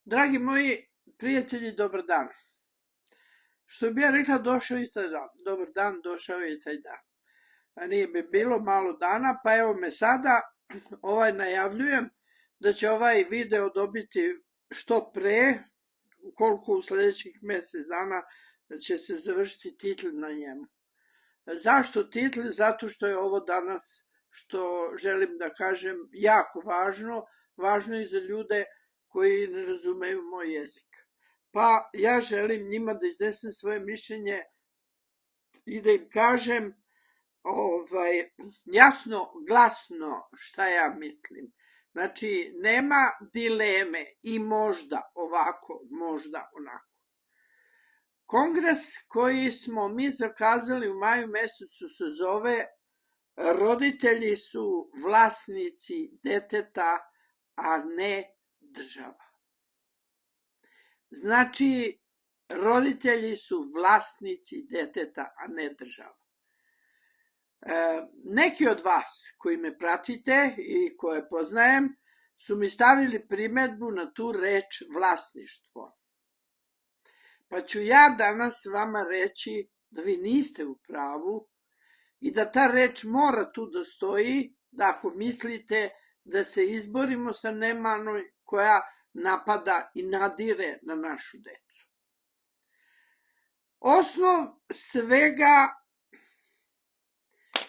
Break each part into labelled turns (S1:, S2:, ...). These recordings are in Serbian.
S1: Dragi moji prijatelji, dobar dan. Što bi ja rekla, došao je taj dan. Dobar dan, došao je taj dan. A nije bi bilo malo dana, pa evo me sada najavljujem da će ovaj video dobiti što pre, koliko u sljedećih mjesec dana će se završiti titl na njemu. Zašto titl? Zato što je ovo danas, što želim da kažem, jako važno. Važno je za ljude koji ne razumeju moj jezik. Pa ja želim njima da iznesem svoje mišljenje i da im kažem jasno, glasno šta ja mislim. Znači, nema dileme i možda ovako, možda onako. Kongres koji smo mi zakazali u maju mesecu se zove Roditelji su vlasnici deteta, a ne država. Znači, roditelji su vlasnici deteta, a ne država. Neki od vas koji me pratite i koje poznajem su mi stavili primedbu na tu reč vlasništvo. Pa ću ja danas vama reći da vi niste u pravu i da ta reč mora tu da stoji, da ako mislite da se izborimo sa nemanom koja napada i nadire na našu decu. Osnov svega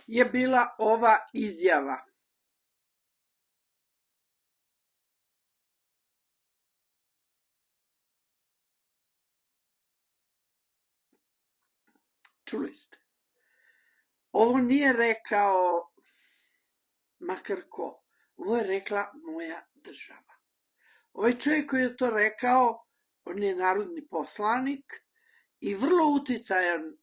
S1: je bila ova izjava. Čuli ste. Ovo nije rekao makar ko. Ovo je rekla moja država. Ovaj čovjek koji je to rekao, on je narodni poslanik i vrlo uticajan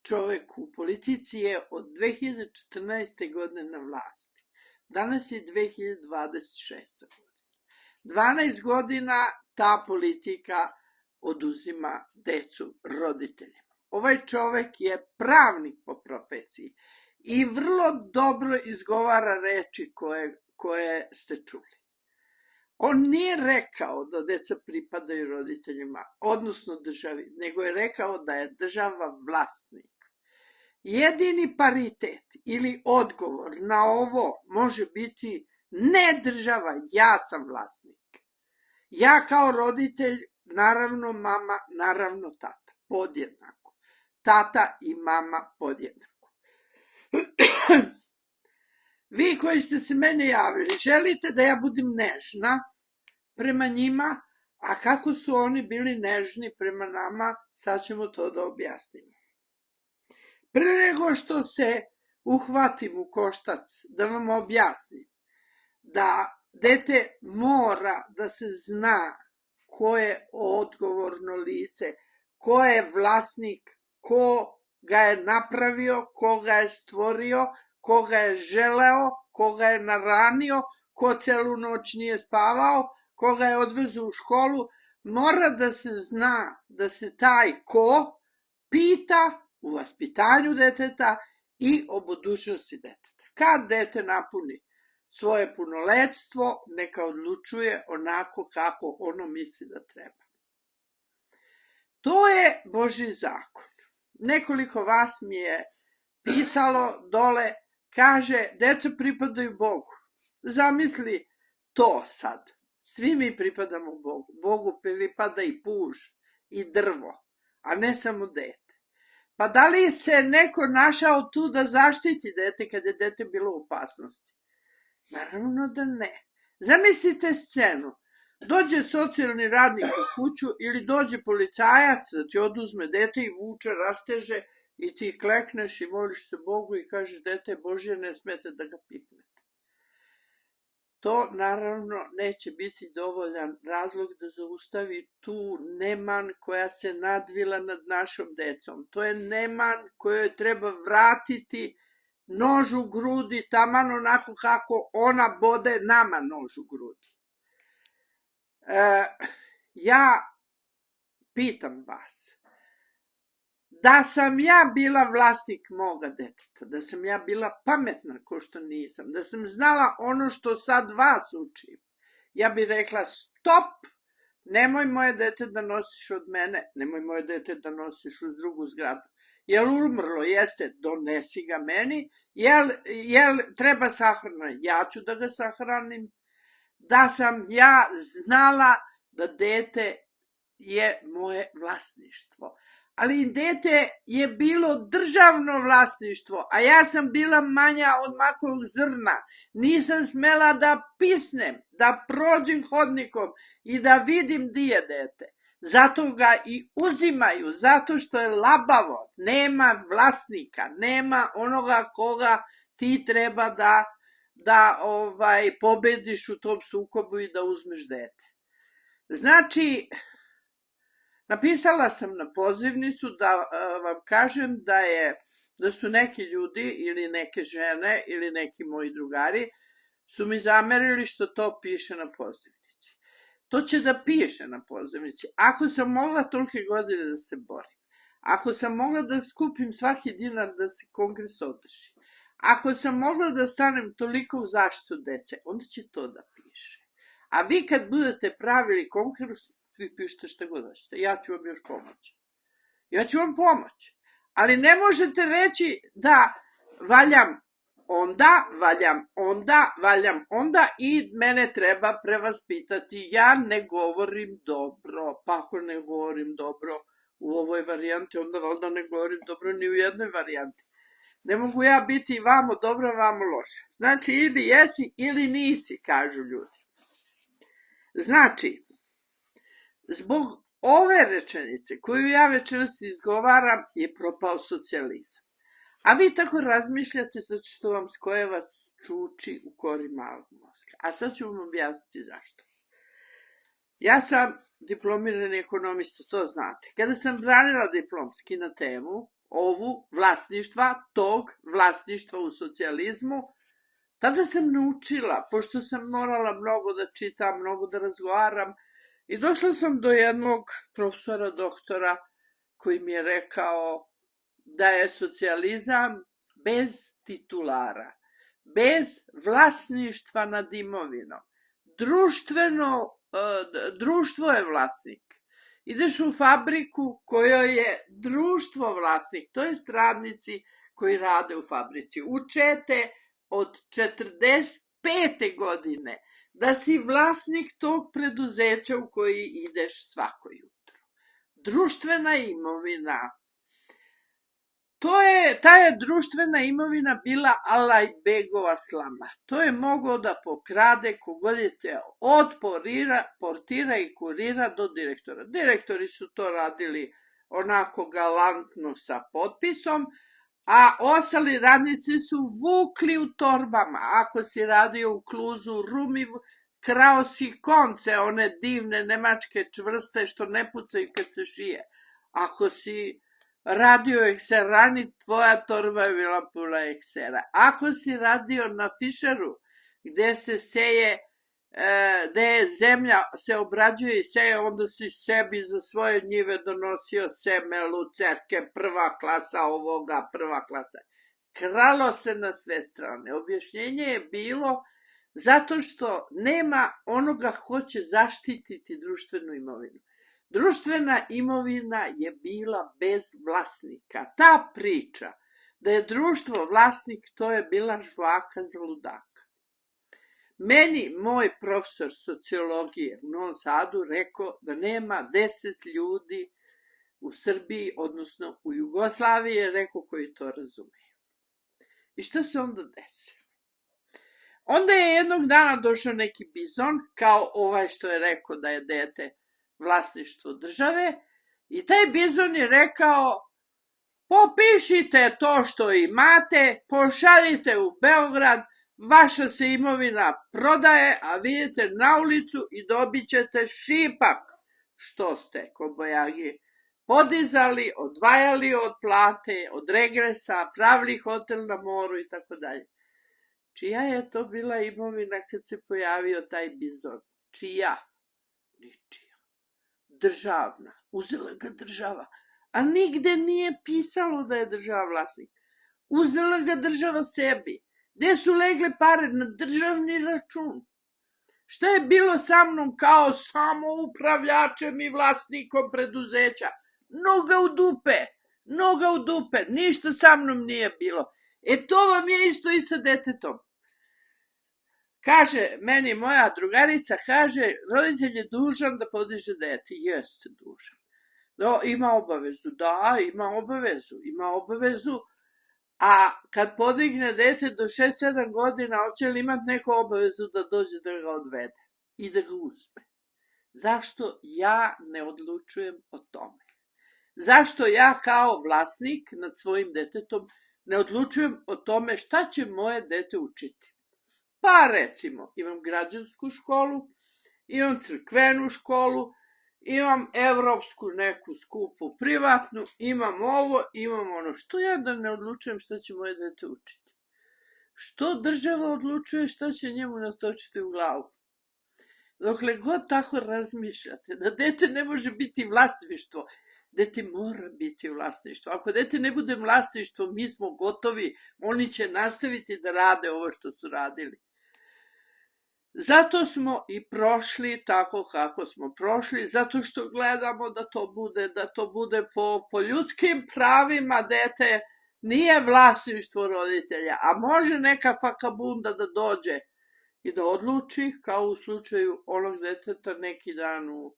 S1: čovjek u politici je od 2014. godine na vlasti. Danas je 2026. godina. 12 godina ta politika oduzima decu roditeljima. Ovaj čovjek je pravnik po profesiji i vrlo dobro izgovara reči koje ste čuli. On nije rekao da deca pripadaju roditeljima, odnosno državi, nego je rekao da je država vlasnik. Jedini paritet ili odgovor na ovo može biti ne država, ja sam vlasnik. Ja kao roditelj, naravno mama, naravno tata, podjednako. Tata i mama podjednako. Vi koji ste se mene javili, želite da ja budem nežna prema njima, a kako su oni bili nežni prema nama, sad ćemo to da objasnimo. Pre nego što se uhvatim u koštac da vam objasnim da dete mora da se zna ko je odgovorno lice, ko je vlasnik, ko ga je napravio, ko ga je stvorio, ko ga je želeo, ko ga je naranio, ko celu noć nije spavao, ko ga je odvezu u školu, mora da se zna da se taj ko pita u vaspitanju deteta i o budućnosti deteta. Kad dete napuni svoje punoletstvo, neka odlučuje onako kako ono misli da treba. To je Božji zakon. Nekoliko vas mi je pisalo dole, kaže, deca pripadaju Bogu. Zamisli to sad. Svi mi pripadamo Bogu. Bogu pripada i puž i drvo, a ne samo dete. Pa da li se neko našao tu da zaštiti dete kad je dete bilo u opasnosti? Naravno da ne. Zamislite scenu. Dođe socijalni radnik u kuću ili dođe policajac da ti oduzme dete i vuče, rasteže i ti klekneš i moliš se Bogu i kažeš dete Božje, ne smete da ga pipnete. To naravno neće biti dovoljan razlog da zaustavi tu neman koja se nadvila nad našom decom. To je neman kojoj treba vratiti nož u grudi, taman onako kako ona bode nama nož u grudi. Ja pitam vas, da sam ja bila vlasnik moga deteta, da sam ja bila pametna ko što nisam, da sam znala ono što sad vas učim, ja bih rekla stop, nemoj moje dete da nosiš od mene, nemoj moje dete da nosiš uz drugu zgradu. Jel umrlo? Jeste, donesi ga meni. Jel treba sahrana? Ja ću da ga sahranim. Da sam ja znala da dete je moje vlasništvo. Ali dete je bilo državno vlasništvo, a ja sam bila manja od makovog zrna. Nisam smela da pisnem, da prođem hodnikom i da vidim di je dete. Zato ga i uzimaju, zato što je labavo, nema vlasnika, nema onoga koga ti treba da pobediš u tom sukobu i da uzmeš dete. Znači, napisala sam na pozivnicu da vam kažem da su neki ljudi ili neke žene ili neki moji drugari su mi zamerili što to piše na pozivnici. To će da piše na pozivnici. Ako sam mogla tolike godine da se borim, ako sam mogla da skupim svaki dinar da se kongres održi, ako sam mogla da stanem toliko u zaštitu dece, onda će to da piše. A vi kad budete pravili kongres, vi pišete šta god hoćete, ja ću vam još pomoći. Ja ću vam pomoći. Ali ne možete reći da valjam onda i mene treba prevaspitati. Ja ne govorim dobro, pa ako ne govorim dobro u ovoj varijanti, onda valjda ne govorim dobro ni u jednoj varijanti. Ne mogu ja biti vamo dobro, vamo loše. Znači, ili jesi ili nisi, kažu ljudi. Znači, zbog ove rečenice koju ja večeras izgovaram je propao socijalizam. A vi tako razmišljate zato što vam skojeva čuči u kori malog mozga. A sad ću vam objasniti zašto. Ja sam diplomirani ekonomista, to znate. Kada sam branila diplomski na temu ovu vlasništva, tog vlasništva u socijalizmu, tada sam naučila, pošto sam morala mnogo da čitam, mnogo da razgovaram, i došla sam do jednog profesora, doktora, koji mi je rekao da je socijalizam bez titulara, bez vlasništva nad imovinom. Društvo je vlasnik. Ideš u fabriku kojoj je društvo vlasnik, to je radnici koji rade u fabrici. Učete od 45. godine da si vlasnik tog preduzeća u koji ideš svako jutro. Društvena imovina. Ta je društvena imovina bila Alajbegova slama. To je mogao da pokrade kogod je teo. Od portira i kurira do direktora. Direktori su to radili onako galantno sa potpisom, a ostali radnici su vukli u torbama. Ako si radio u Kluzu, Rumi, krao si konce, one divne nemačke čvrste što ne pucaju kad se šije. Ako si radio ekserani, tvoja torba je bila puna eksera. Ako si radio na Fišeru, gde se seje, gde je zemlja se obrađuje i seje, onda si sebi za svoje njive donosio seme, lucerke, prva klasa ovoga, prva klasa. Kralo se na sve strane. Objašnjenje je bilo zato što nema onoga ko će zaštititi društvenu imovinu. Društvena imovina je bila bez vlasnika. Ta priča da je društvo vlasnik, to je bila žvaka za ludaka. Meni moj profesor sociologije u Novom Sadu rekao da nema 10 ljudi u Srbiji, odnosno u Jugoslaviji, je rekao koji to razumiju. I šta se onda desilo? Onda je jednog dana došao neki bizon, kao ovaj što je rekao da je dete vlasništvo države, i taj bizon je rekao: popišite to što imate, pošaljite u Beograd, vaša se imovina prodaje, a vi idete na ulicu i dobit ćete šipak što ste kobajagi podizali, odvajali od plate, od regresa, pravili hotel na moru i tako dalje. Čija je to bila imovina kad se pojavio taj bizon? Čija? Ničija. Državna. Uzela ga država. A nigde nije pisalo da je država vlasnik. Uzela ga država sebi. Gde su legle pare? Na državni račun. Šta je bilo sa mnom kao samoupravljačem i vlasnikom preduzeća? Noga u dupe, ništa sa mnom nije bilo. To vam je isto i sa detetom. Kaže, meni moja drugarica kaže, roditelj je dužan da podiže dete. Jeste dužan. Ima obavezu, ima obavezu. A kad podigne dete do 6-7 godina, hoće li imati neku obavezu da dođe da ga odvede i da ga uzme? Zašto ja ne odlučujem o tome? Zašto ja kao vlasnik nad svojim detetom ne odlučujem o tome šta će moje dete učiti? Pa recimo, imam građansku školu, imam crkvenu školu, imam evropsku neku skupu privatnu, imam ovo, imam ono. Što ja da ne odlučujem šta će moje dete učiti? Što država odlučuje šta će njemu nastočiti u glavu? Dokle god tako razmišljate, da dete ne može biti vlasništvo, dete mora biti vlasništvo. Ako dete ne bude vlasništvo, mi smo gotovi, oni će nastaviti da rade ovo što su radili. Zato smo i prošli tako kako smo prošli, zato što gledamo da to bude po ljudskim pravima. Dete nije vlasništvo roditelja, a može neka fakabunda da dođe i da odluči, kao u slučaju onog deteta neki dan u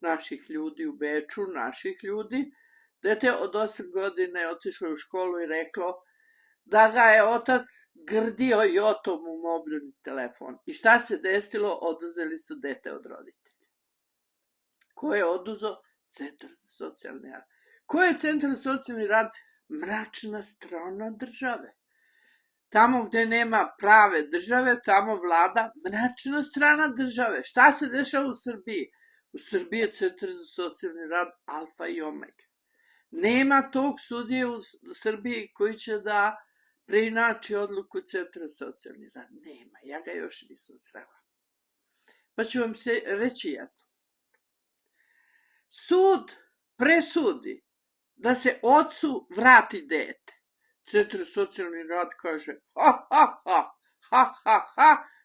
S1: naših ljudi u Beču, dete od 8 godina je otišlo u školu i reklo da ga je otac grdio jotom u mobilni telefon. I šta se desilo? Oduzeli su dete od roditelja. Ko je oduzeo? Centar za socijalni rad. Ko je centar za socijalni rad? Mračna strana države. Tamo gde nema prave države, tamo vlada mračna strana države. Šta se dešava u Srbiji? U Srbiji je centar za socijalni rad alfa i omega. Nema tog sudije u Srbiji koji će da preinači odluku centra za socijalni rad. Nema, ja ga još nisam srela. Pa ću vam se reći jedno. Sud presudi da se ocu vrati dete. Centar za socijalni rad kaže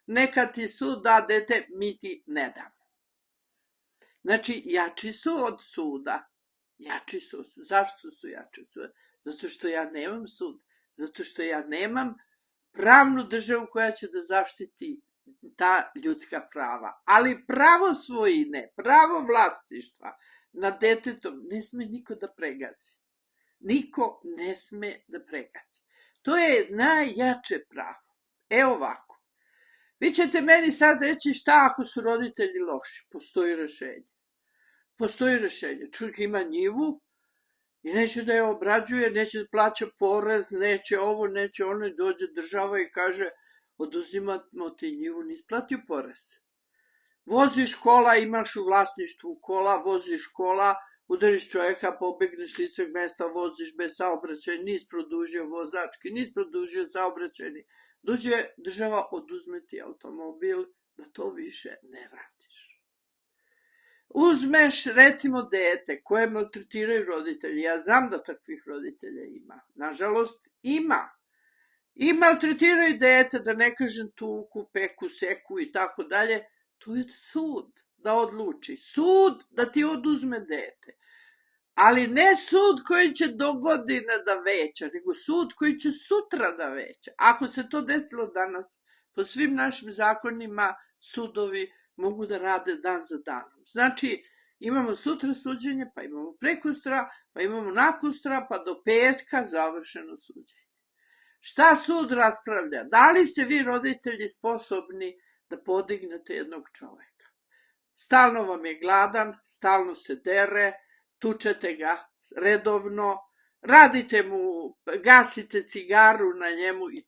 S1: neka ti sud da dete, mi ti ne damo. Znači, jači su od suda. Zašto su jači od suda? Zato što ja nemam sud. Zato što ja nemam pravnu državu koja će da zaštiti ta ljudska prava. Ali pravo svojine, pravo vlasništva nad detetom ne sme niko da pregazi. Niko ne sme da pregazi. To je najjače pravo. Evo ovako. Vi ćete meni sad reći šta ako su roditelji loši. Postoji rešenje. Čovjek ima njivu i neće da je obrađuje, neće da plaća porez, neće ovo, neće ono, i dođe država i kaže oduzimamo ti njivu, nisi platio porez. Voziš kola, imaš u vlasništvu kola, voziš kola, udariš čovjeka, pobegneš liceg mesta, voziš bez saobraćaja, nisi produžio vozački, nisi produžio saobraćajni. Dođe država, oduzme ti automobil, da to više ne radiš. Uzmeš, recimo, dete koje maltretiraju roditelji. Ja znam da takvih roditelja ima. Nažalost, ima. I maltretiraju dete, da ne kažem tuku, peku, seku i tako dalje. To je sud da odluči. Sud da ti oduzme dete. Ali ne sud koji će do godine da veća, nego sud koji će sutra da veća. Ako se to desilo danas, po svim našim zakonima, sudovi mogu da rade dan za danom. Znači, imamo sutra suđenje, pa imamo prekustra, pa imamo nakustra, pa do petka završeno suđenje. Šta sud raspravlja? Da li ste vi, roditelji, sposobni da podignete jednog čoveka? Stalno vam je gladan, stalno se dere, tučete ga redovno, radite mu, gasite cigaru na njemu i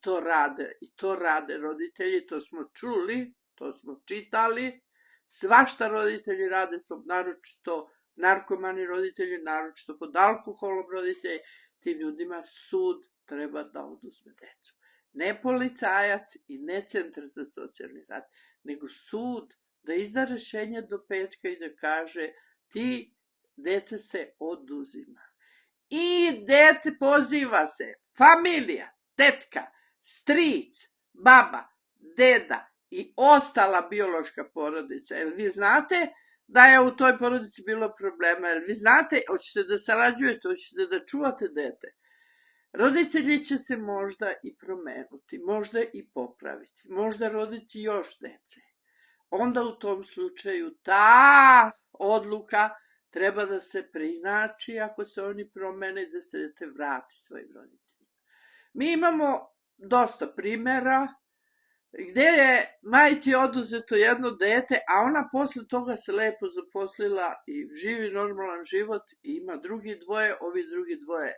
S1: to rade roditelji, to smo čuli, to smo čitali, svašta roditelji rade, naročito narkomani roditelji, naročito pod alkoholom roditelji, tim ljudima sud treba da oduzme decu. Ne policajac i ne centar za socijalni rad, nego sud da izda rešenje do petka i da kaže ti dete se oduzima. I dete poziva se familija, tetka, stric, baba, deda i ostala biološka porodica. Jel vi znate da je u toj porodici bilo problema? Jel vi znate, hoćete da sarađujete, hoćete da čuvate dete? Roditelji će se možda i promenuti, možda i popraviti, možda roditi još dece. Onda u tom slučaju ta odluka treba da se preinači ako se oni promene, da se dete vrati svojim roditeljima. Mi imamo dosta primjera gdje je majci oduzeto jedno dete, a ona posle toga se lepo zaposlila i živi normalan život i ima drugi dvoje, ovi drugi dvoje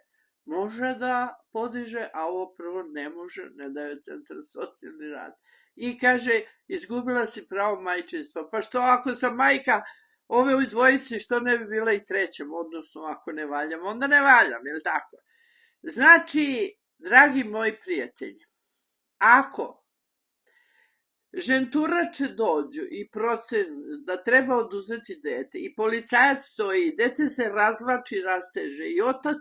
S1: može da podiže, a ovo prvo ne može, ne daje centar socijalni rad. I kaže, izgubila si pravo majčinstva. Pa što ako sam majka ove u dvojici, što ne bi bila i trećem, odnosno ako ne valjam, onda ne valjam, jel tako? Znači, dragi moji prijatelji, ako ženturače dođu i procenu da treba oduzeti dete i policajac stoji, dete se razvlači, rasteže i otac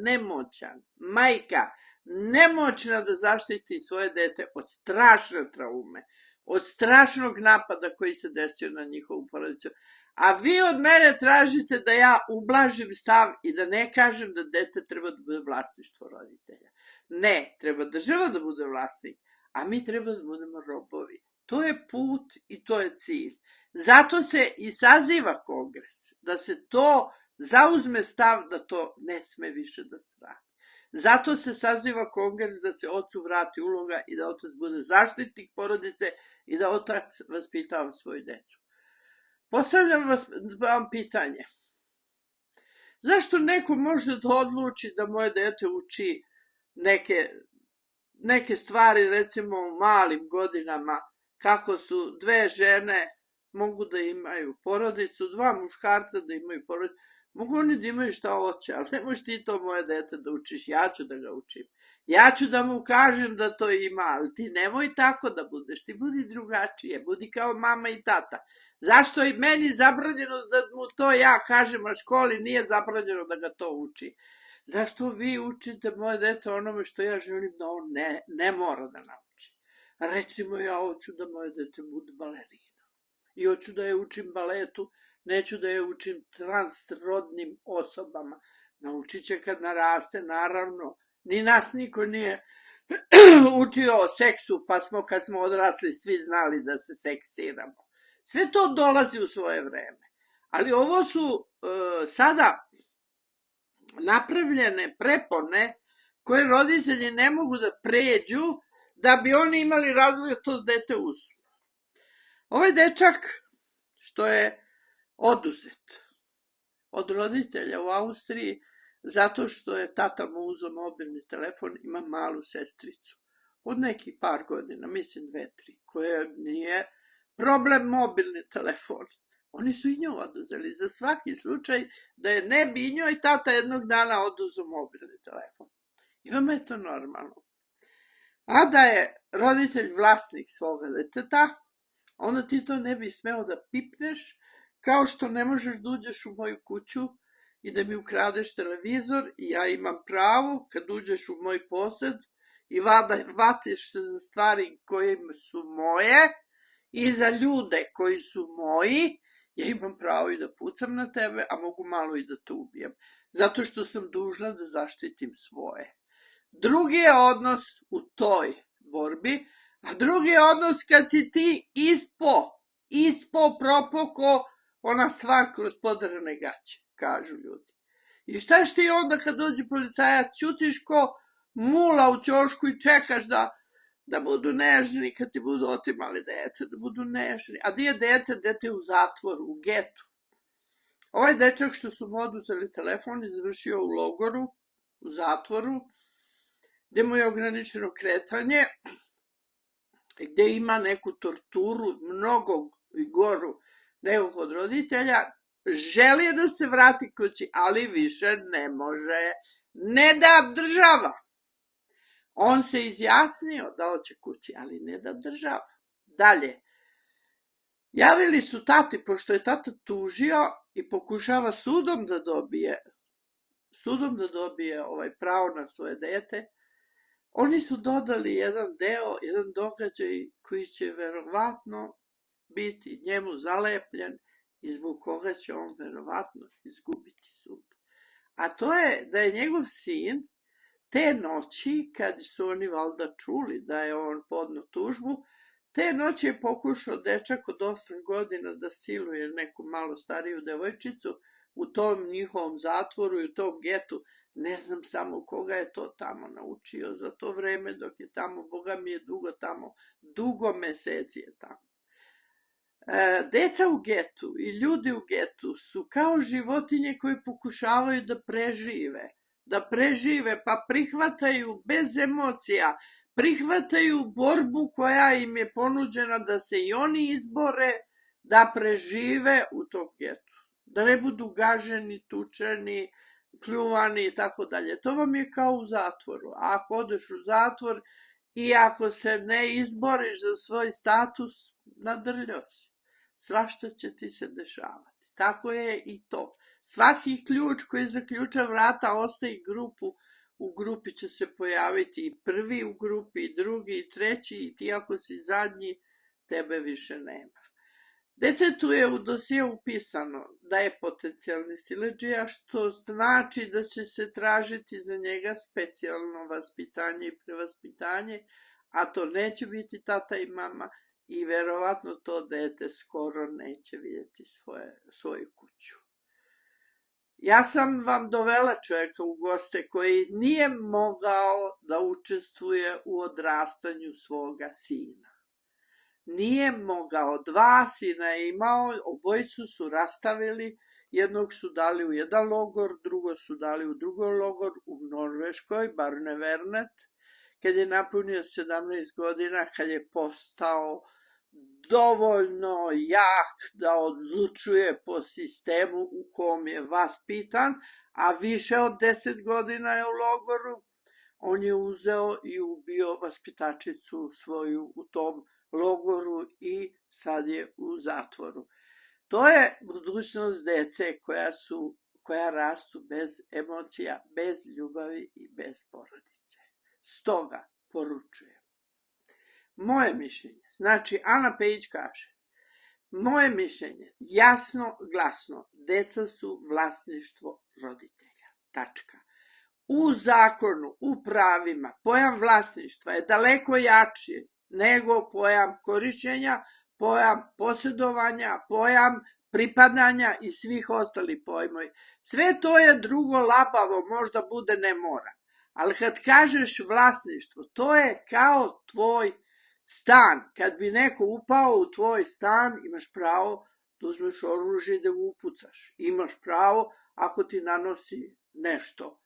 S1: nemoćan, majka nemoćna da zaštiti svoje dete od strašne traume, od strašnog napada koji se desio na njihovu porodicu. A vi od mene tražite da ja ublažim stav i da ne kažem da dete treba da bude vlasništvo roditelja. Ne, treba država da bude vlasnik, a mi treba da budemo robovi. To je put i to je cilj. Zato se i saziva kongres, da se to zauzme stav da to ne sme više da se radi. Zato se saziva kongres da se ocu vrati uloga i da otac bude zaštitnik porodice i da otac vaspitava svoju decu. Postavljam vam pitanje. Zašto neko može da odluči da moje dete uči neke stvari, recimo u malim godinama, kako su dve žene mogu da imaju porodicu, dva muškarca da imaju porodicu, mogu oni da imaju šta hoće, ali ne možeš ti to moje dete da učiš, ja ću da ga učim. Ja ću da mu kažem da to ima, ali ti nemoj tako da budeš, ti budi drugačije, budi kao mama i tata. Zašto je meni zabranjeno da mu to ja kažem, a školi nije zabranjeno da ga to uči? Zašto vi učite moje dete onome što ja želim da on ne mora da nauči? Recimo, ja hoću da moje dete bude balerina i hoću da je učim baletu, neću da je učim transrodnim osobama. Naučit će kad naraste, naravno. Ni nas niko nije učio o seksu, pa smo kad smo odrasli svi znali da se seksiramo. Sve to dolazi u svoje vreme. Ali ovo su sada napravljene prepone koje roditelji ne mogu da pređu da bi oni imali razlog da to dete usvoje. Ovaj dečak što je oduzet od roditelja u Austriji zato što je tata mu uzeo mobilni telefon, ima malu sestricu od nekih par godina, mislim 2-3, koja nije problem mobilni telefon. Oni su i nju oduzeli za svaki slučaj da je ne bi i njoj tata jednog dana oduzeo mobilni telefon. I vama je to normalno. A da je roditelj vlasnik svoga deteta, onda ti to ne bi smeo da pipneš, kao što ne možeš da uđeš u moju kuću i da mi ukradeš televizor i ja imam pravo kad uđeš u moj posed i vatiš se za stvari koje su moje i za ljude koji su moji, ja imam pravo i da pucam na tebe, a mogu malo i da te ubijem. Zato što sam dužna da zaštitim svoje. Drugi je odnos u toj borbi, a drugi je odnos kad si ti ispo propoko ona stvar kroz podarane gaće, kažu ljudi. I šta ti onda kad dođe policajac, ćutiš ko mula u ćošku i čekaš da budu nežni kad ti budu otimali dete, da budu nežni. A gdje je dete? Dete je u zatvoru, u getu. Ovaj dečak što su mu oduzeli telefon izvršio u logoru, u zatvoru, gdje mu je ograničeno kretanje, gdje ima neku torturu, mnogo goru nego kod roditelja, želi da se vrati kući, ali više ne može, ne da država. On se izjasnio da hoće kući, ali ne da država. Dalje, javili su tati, pošto je tata tužio i pokušava sudom da dobije pravo na svoje dete, Oni su dodali jedan deo, jedan događaj koji će verovatno biti njemu zalepljen i zbog koga će on verovatno izgubiti sud. A to je da je njegov sin te noći, kad su oni valjda čuli da je on podneo tužbu, te noći je pokušao dečak od 8 godina da siluje neku malo stariju devojčicu u tom njihovom zatvoru i u tom getu. Ne znam samo koga je to tamo naučio za to vreme dok je tamo, Boga mi je dugo tamo, dugo meseci je tamo. Deca u getu i ljudi u getu su kao životinje koje pokušavaju da prežive, pa prihvataju bez emocija, prihvataju borbu koja im je ponuđena da se i oni izbore, da prežive u tom getu, da ne budu gaženi, tučeni, pljuvani i tako dalje. To vam je kao u zatvoru. A ako odeš u zatvor i ako se ne izboriš za svoj status, nadrljao si. Svašta će ti se dešavati. Tako je i to. Svaki ključ koji zaključa vrata ostaje grupu. U grupi će se pojaviti i prvi u grupi, i drugi, i treći, i ti ako si zadnji, tebe više nema. Detetu je u dosije upisano da je potencijalni siledžija, što znači da će se tražiti za njega specijalno vaspitanje i prevaspitanje, a to neće biti tata i mama i verovatno to dete skoro neće vidjeti svoju kuću. Ja sam vam dovela čovjeka u goste koji nije mogao da učestvuje u odrastanju svoga sina. Nije mogao, 2 sina je imao, obojicu su rastavili, jednog su dali u jedan logor, drugo su dali u drugi logor u Norveškoj, Barnevernet, kad je napunio 17 godina, kad je postao dovoljno jak da odlučuje po sistemu u kom je vaspitan, a više od 10 godina je u logoru, on je uzeo i ubio vaspitačicu svoju u tom logoru i sad je u zatvoru. To je budućnost dece koja rastu bez emocija, bez ljubavi i bez porodice. Stoga poručujem. Moje mišljenje, znači Ana Pejić kaže, moje mišljenje, jasno, glasno, deca su vlasništvo roditelja. Tačka. U zakonu, u pravima, pojam vlasništva je daleko jači nego pojam korišćenja, pojam posjedovanja, pojam pripadanja i svih ostalih pojmovi. Sve to je drugo labavo, možda bude ne mora. Ali kad kažeš vlasništvo, to je kao tvoj stan. Kad bi neko upao u tvoj stan, imaš pravo da uzmeš oružje i da ga upucaš. Imaš pravo ako ti nanosi nešto,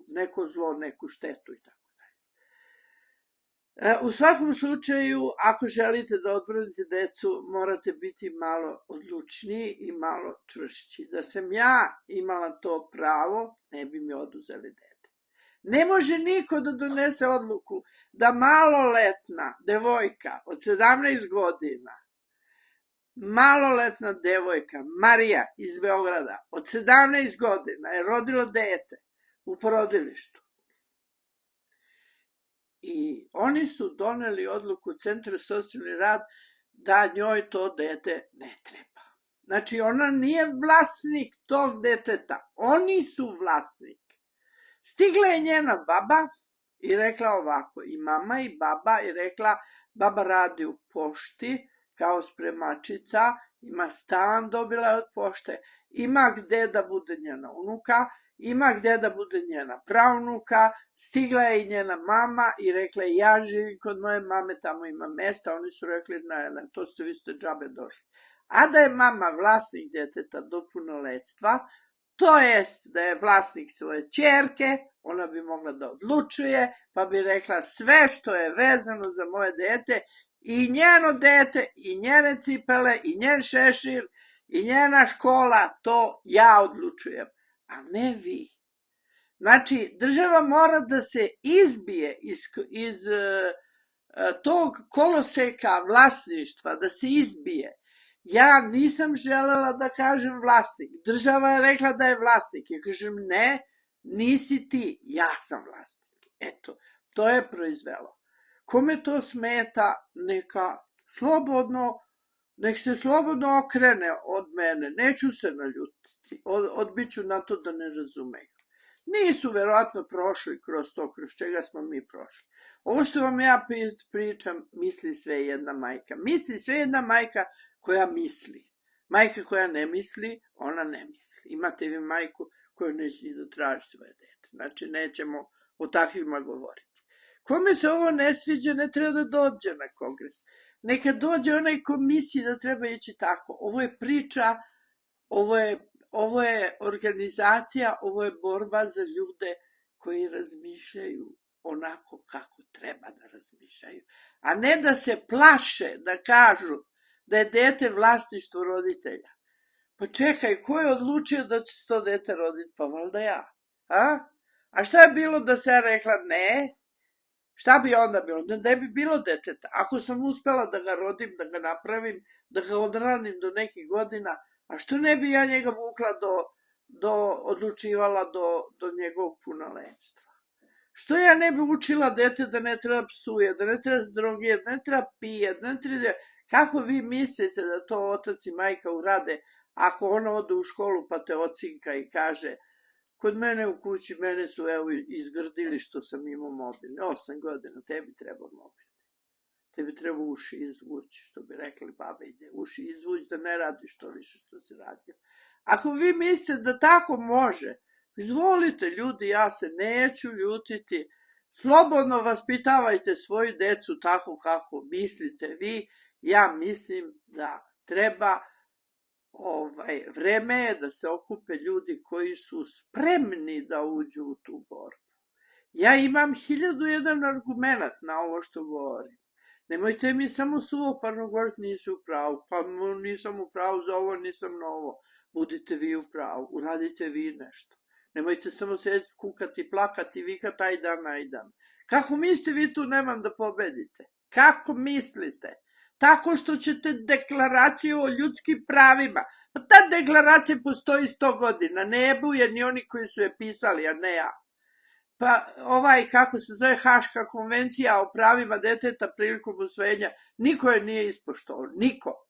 S1: neko zlo, neku štetu i tako. U svakom slučaju, ako želite da odbranite decu, morate biti malo odlučniji i malo čvršći. Da sam ja imala to pravo, ne bi mi oduzeli dete. Ne može niko da donese odluku da maloletna devojka od 17 godina, maloletna devojka Marija iz Beograda od 17 godina je rodila dete u porodilištu. I oni su doneli odluku Centra za socijalni rad da njoj to dete ne treba. Znači, ona nije vlasnik tog deteta. Oni su vlasnik. Stigla je njena baba i rekla ovako, i mama i baba, i rekla, baba radi u pošti kao spremačica, ima stan, dobila je od pošte, ima gde da bude njena unuka, ima gde da bude njena pravnuka, stigla je i njena mama i rekla je, ja živim kod moje mame, tamo ima mesta, oni su rekli, ne, to ste, vi ste džabe došli. A da je mama vlasnik deteta do punoletstva, to jest da je vlasnik svoje ćerke, ona bi mogla da odlučuje, pa bi rekla sve što je vezano za moje dete, i njeno dete, i njene cipele, i njen šešir, i njena škola, to ja odlučujem, a ne vi. Znači, država mora da se izbije iz tog koloseka vlasništva, da se izbije. Ja nisam želela da kažem vlasnik. Država je rekla da je vlasnik. Ja kažem, ne, nisi ti, ja sam vlasnik. Eto, To je proizvelo. Kome to smeta, nek se slobodno okrene od mene, neću se naljutiti, odbiću na to da ne razumeju. Nisu verovatno prošli kroz to, kroz čega smo mi prošli. Ovo što vam ja pričam, misli sve jedna majka. Misli sve jedna majka koja misli. Majka koja ne misli, ona ne misli. Imate vi majku koju neće ni da traži svoje dete. Znači, nećemo o takvima govoriti. Kome se ovo ne sviđa, ne treba da dođe na kongres. Neka dođe onaj ko misli da treba ići tako. Ovo je priča, ovo je organizacija, ovo je borba za ljude koji razmišljaju onako kako treba da razmišljaju. A ne da se plaše, da kažu da je dete vlasništvo roditelja. Pa čekaj, ko je odlučio da će se to dete roditi? Pa valjda ja. A šta je bilo da se ja rekla ne? Šta bi onda bilo? Ne bi bilo deteta. Ako sam uspela da ga rodim, da ga napravim, da ga odranim do nekih godina, a što ne bi ja njega vukla odlučivala do njegovog punoletstva? Što ja ne bi učila dete da ne treba psuje, da ne treba zdrogije, da ne treba pije, da ne treba... Kako vi mislite da to otac i majka urade ako ona ode u školu pa te ocinka i kaže kod mene u kući, mene su izgrdili što sam imao mobilni. 8 godina, tebi treba mobilni. Tebi treba uši izvući, što bi rekli baba ide. Uši izvući da ne radiš to više što si radio. Ako vi mislite da tako može, izvolite ljudi, ja se neću ljutiti. Slobodno vaspitavajte svoju decu tako kako mislite vi. Ja mislim da treba, vreme je da se okupe ljudi koji su spremni da uđu u tu borbu. Ja imam 1001 argument na ovo što govorim. Nemojte mi samo suvoparno govoriti nisu u pravu, pa nisam u pravu za ovo, nisam na ovo. Budite vi u pravu, uradite vi nešto. Nemojte samo sedjeti, kukati, plakati, vikati aj dan. Kako mislite vi tu nemam da pobedite? Kako mislite? Tako što ćete deklaraciju o ljudskim pravima. Pa ta deklaracija postoji 100 godina. Ne jebuje ni oni koji su je pisali, a ne ja. Pa kako se zove, Haška konvencija o pravima deteta prilikom usvojenja, niko je nije ispoštovao. Niko.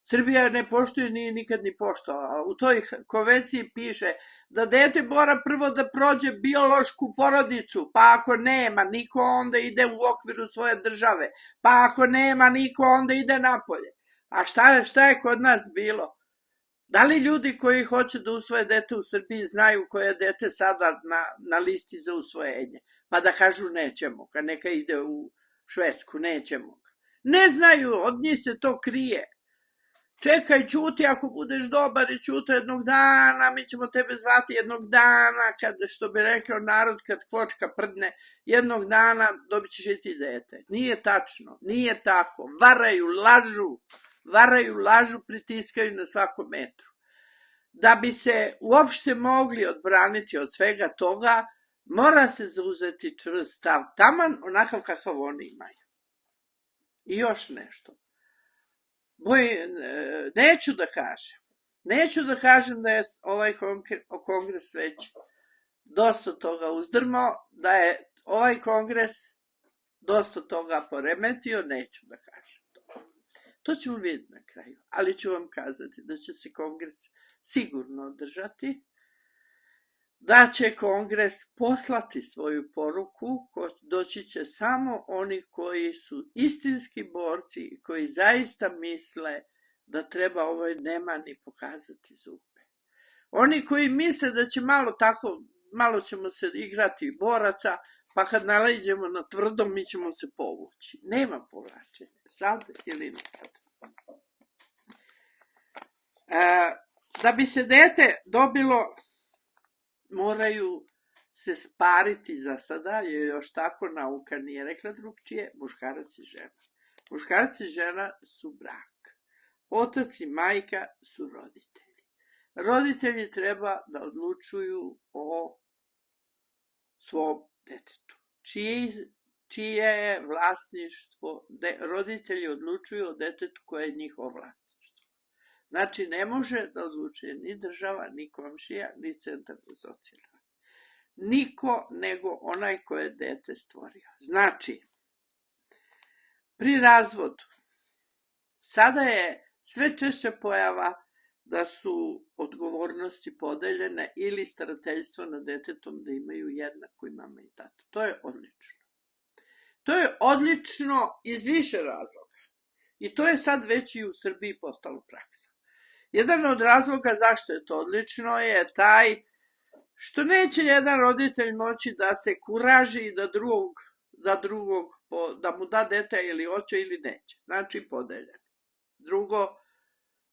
S1: Srbija ne poštuje, nije nikad ni poštovala. U toj konvenciji piše da dete mora prvo da prođe biološku porodicu, pa ako nema, niko onda ide u okviru svoje države, pa ako nema, niko onda ide napolje. A šta je kod nas bilo? Da li ljudi koji hoće da usvoje dete u Srbiji znaju koje je dete sada na listi za usvojenje? Pa da kažu nećemo ga, neka ide u Švedsku, nećemo ga. Ne znaju, od njih se to krije. Čekaj, ćuti ako budeš dobar i ćuta jednog dana, mi ćemo tebe zvati jednog dana, što bi rekao narod kad kvočka prdne, jednog dana dobit ćeš i ti dete. Nije tačno, nije tako. Varaju, lažu, pritiskaju na svakom metru. Da bi se uopšte mogli odbraniti od svega toga, mora se zauzeti čvrst stav, taman onakav kakav oni imaju. I još nešto. Neću da kažem da je ovaj kongres već dosta toga uzdrmao, da je ovaj kongres dosta toga poremetio, neću da kažem to. To ćemo vidjeti na kraju, ali ću vam kazati da će se kongres sigurno održati, da će kongres poslati svoju poruku, doći će samo oni koji su istinski borci i koji zaista misle da treba ovoj nemani pokazati zube. Oni koji misle da će malo ćemo se igrati boraca, pa kad nalaiđemo na tvrdo, mi ćemo se povući. Nema povlačenja, sad ili nikad. Da bi se dete dobilo, moraju se spariti za sada, jer još tako nauka nije rekla drugčije, muškarac i žena. Muškarac i žena su brak. Otac i majka su roditelji. Roditelji treba da odlučuju o svom detetu. Čije je vlasništvo? Roditelji odlučuju o detetu koje je njihovo vlasništvo. Znači, ne može da odlučuje ni država, ni komšija, ni centar za socijalno. Niko nego onaj ko je dete stvorio. Znači, pri razvodu, sada je sve češće pojava da su odgovornosti podeljene ili starateljstvo nad detetom da imaju jednako i mama i tata. To je odlično. To je odlično iz više razloga. I to je sad već i u Srbiji postalo praksa. Jedan od razloga zašto je to odlično je taj što neće jedan roditelj moći da se kuraži i da mu da dete ili hoće ili neće. Znači podeljeno. Drugo,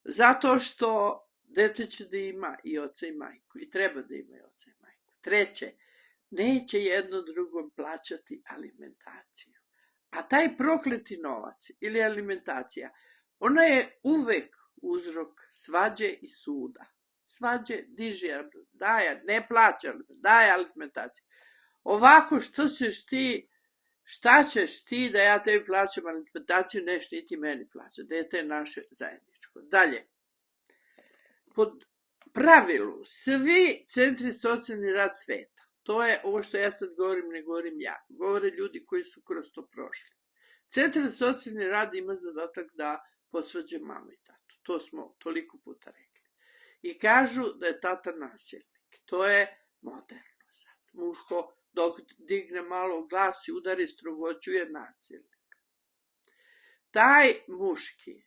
S1: zato što dete će da ima i oca i majku i treba da ima i oca i majku. Treće, neće jedno drugom plaćati alimentaciju. A taj prokleti novac ili alimentacija, ona je uvek uzrok svađe i suda. Svađe, diže, daje, ne plaća, daje alimentaciju. Ovako, šta ćeš ti da ja tebi plaćam alimentaciju, neš niti meni plaća. Dete je naše zajedničko. Dalje, pod pravilu, svi centri socijalni rad sveta, to je ovo što ja sad govorim, ne govorim ja, govore ljudi koji su kroz to prošli. Centar socijalni rad ima zadatak da posvađa mamu i tatu. To smo toliko puta rekli. I kažu da je tata nasilnik. To je moderno sad. Muško dok digne malo glas i udari strogoću je nasilnik. Taj muški,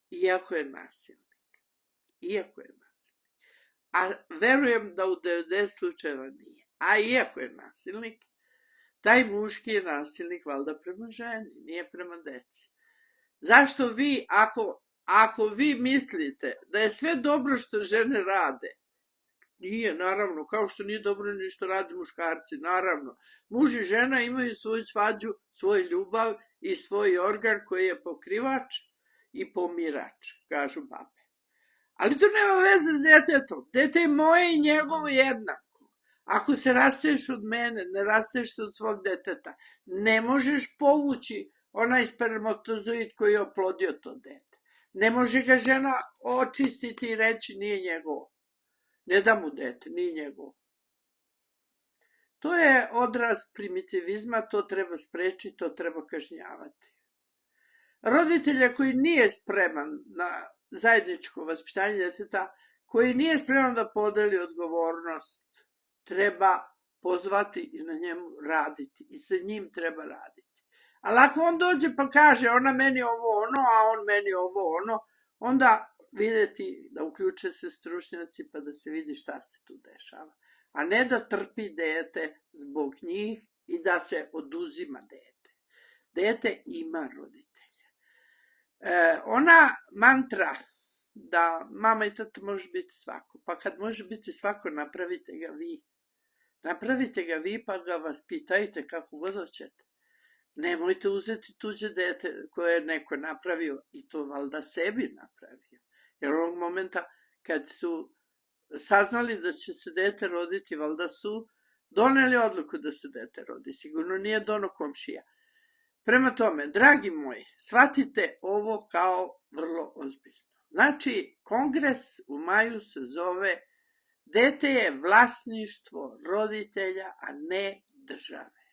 S1: iako je nasilnik, a verujem da u 90 slučajeva nije, a iako je nasilnik, taj muški je nasilnik valjda prema ženi, nije prema deci. Zašto vi, ako vi mislite da je sve dobro što žene rade, nije, naravno, kao što nije dobro ni što rade muškarci, naravno. Muž i žena imaju svoju svađu, svoju ljubav i svoj organ koji je pokrivač i pomirač, kažu babe. Ali to nema veze s detetom. Dete je moje i njegovo jednako. Ako se rastaješ od mene, ne rastaješ se od svog deteta, ne možeš povući onaj spermatozoid koji je oplodio to dete. Ne može ga žena očistiti i reći nije njegovo. Ne da mu dete, nije njegovo. To je odraz primitivizma, to treba sprečiti, to treba kažnjavati. Roditelja koji nije spreman na zajedničko vaspitanje deteta, koji nije spreman da podeli odgovornost, treba pozvati i na njemu raditi. I sa njim treba raditi. Ali ako on dođe pa kaže ona meni ovo ono, a on meni ovo ono, onda videti da uključe se stručnjaci pa da se vidi šta se tu dešava. A ne da trpi dete zbog njih i da se oduzima dete. Dete ima roditelje. Ona mantra da mama i tata može biti svako, pa kad može biti svako, napravite ga vi. Napravite ga vi pa ga vaspitajte kako god hoćete. Nemojte uzeti tuđe dete koje je neko napravio i to valjda sebi napravio. Jer ovog momenta kad su saznali da će se dete roditi, valjda su doneli odluku da se dete rodi. Sigurno nije dono komšija. Prema tome, dragi moji, shvatite ovo kao vrlo ozbiljno. Znači, kongres u maju se zove Dete je vlasništvo roditelja, a ne države.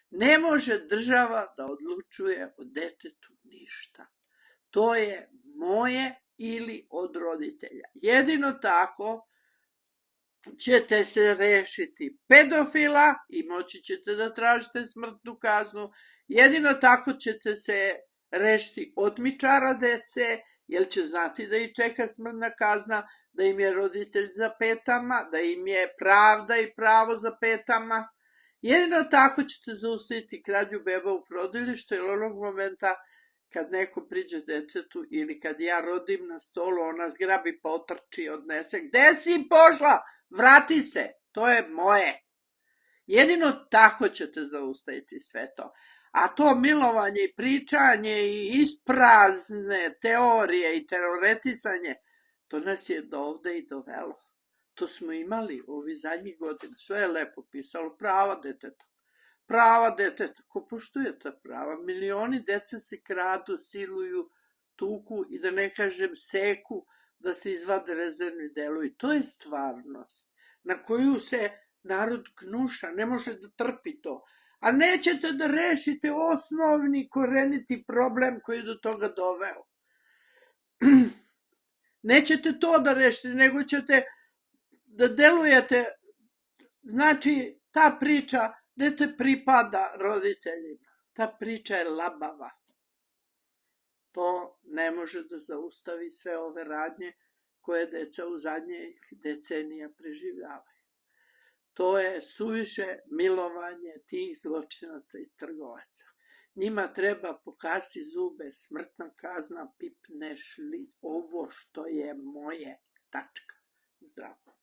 S1: Ne može država da odlučuje o detetu ništa. To je moje ili od roditelja. Jedino tako ćete se rešiti pedofila i moći ćete da tražite smrtnu kaznu. Jedino tako ćete se rešiti otmičara dece, jer će znati da ih čeka smrtna kazna, da im je roditelj za petama, da im je pravda i pravo za petama. Jedino tako ćete zaustaviti krađu beba u porodilištu, jer onog momenta kad neko priđe detetu ili kad ja rodim na stolu, ona zgrabi, potrči, odnese. Gde si pošla? Vrati se. To je moje. Jedino tako ćete zaustaviti sve to. A to milovanje i pričanje i isprazne teorije i teoretisanje, to nas je do ovde i dovelo. To smo imali ovih zadnjih godina. Sve je lepo pisalo. Prava deteta. Prava deteta. Ko poštuje ta prava? Milioni dece se kradu, siluju, tuku i da ne kažem seku, da se izvade rezervni delovi. To je stvarnost na koju se Narod gnuša, ne može da trpi to. A nećete da rešite osnovni koreniti problem koji je do toga doveo. Nećete to da rešite, nego ćete da delujete, znači ta priča dete pripada roditeljima. Ta priča je labava. To ne može da zaustavi sve ove radnje koje deca u zadnje decenija preživljavaju. To je suviše milovanje tih zločinaca i trgovaca. Njima treba pokazati zube, smrtna kazna, pipneš li ovo što je moje, tačka. Zdravo.